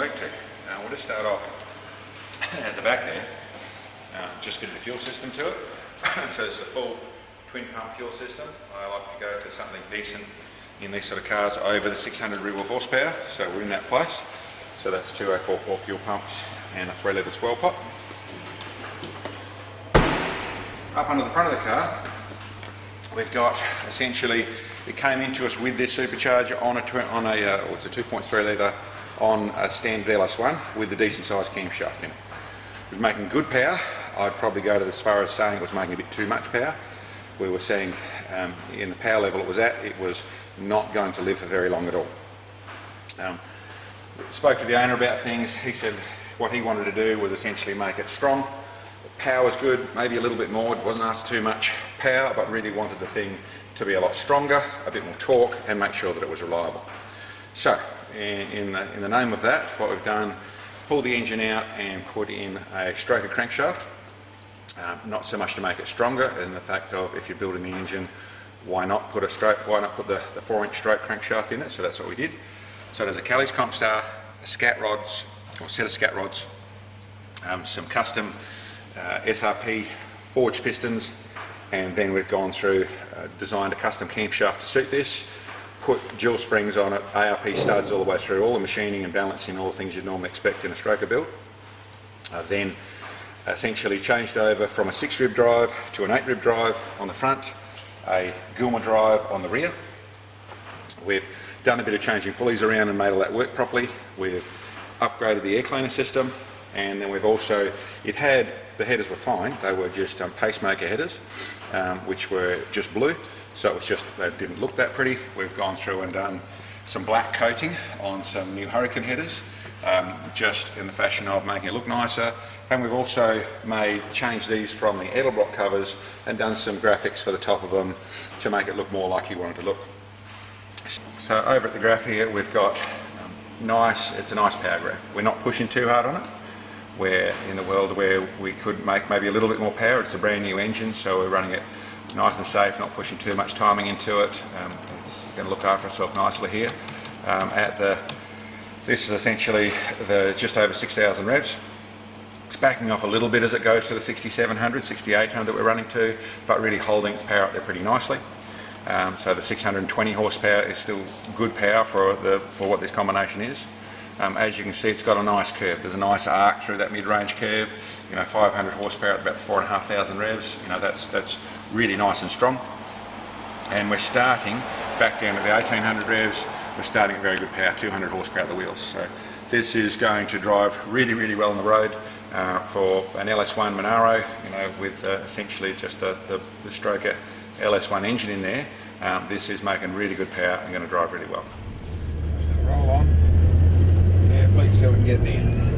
work to. We'll just start off at the back there. Just fitted the fuel system to it. So it's a full twin pump fuel system. I like to go to something decent in these sort of cars over the 600 real horsepower, so we're in that place. So that's 2044 fuel pumps and a 3 litre swell pot. Up under the front of the car, we've got essentially, it came into us with this supercharger on it's a 2.3 litre on a standard LS1 with the decent sized camshaft in it. It was making good power. I'd probably go to as far as saying it was making a bit too much power. We were seeing in the power level it was at, it was not going to live for very long at all. Spoke to the owner about things. He said what he wanted to do was essentially make it strong. The power was good, maybe a little bit more. It wasn't after too much power, but really wanted the thing to be a lot stronger, a bit more torque, and make sure that it was reliable. So, in the name of that, what we've done, pulled the engine out and put in a stroker crankshaft. Not so much to make it stronger, in the fact of if you're building the engine, why not put the 4-inch stroke crankshaft in it? So that's what we did. So there's a Kelly's comp star, a scat rods, or a set of scat rods, some custom SRP forged pistons, and then we've gone through, designed a custom camshaft to suit this, put dual springs on it, ARP studs all the way through, all the machining and balancing, all the things you'd normally expect in a stroker build. Then essentially changed over from a 6-rib drive to an 8-rib drive on the front, a Gilmer drive on the rear. We've done a bit of changing pulleys around and made all that work properly. We've upgraded the air cleaner system, and then we've also, the headers were fine, they were just pacemaker headers, which were just blue, so it was just, they didn't look that pretty. We've gone through and done some black coating on some new Hurricane headers, just in the fashion of making it look nicer. And we've also changed these from the Edelbrock covers and done some graphics for the top of them to make it look more like you want it to look. So over at the graph here, we've got it's a nice power graph. We're not pushing too hard on it. We're in the world where we could make maybe a little bit more power. It's a brand new engine, so we're running it nice and safe, not pushing too much timing into it. It's going to look after itself nicely here. This is essentially just over 6,000 revs. It's backing off a little bit as it goes to the 6,700, 6,800 that we're running to, but really holding its power up there pretty nicely. So the 620 horsepower is still good power for what this combination is. As you can see, it's got a nice curve. There's a nice arc through that mid-range curve. 500 horsepower at about 4,500 revs. That's really nice and strong. And we're starting back down at the 1,800 revs. We're starting at very good power, 200 horsepower at the wheels. So this is going to drive really, really well on the road for an LS1 Monaro, with essentially just the stroker LS1 engine in there. This is making really good power and going to drive really well. Roll on. Yeah, please so we can get it in.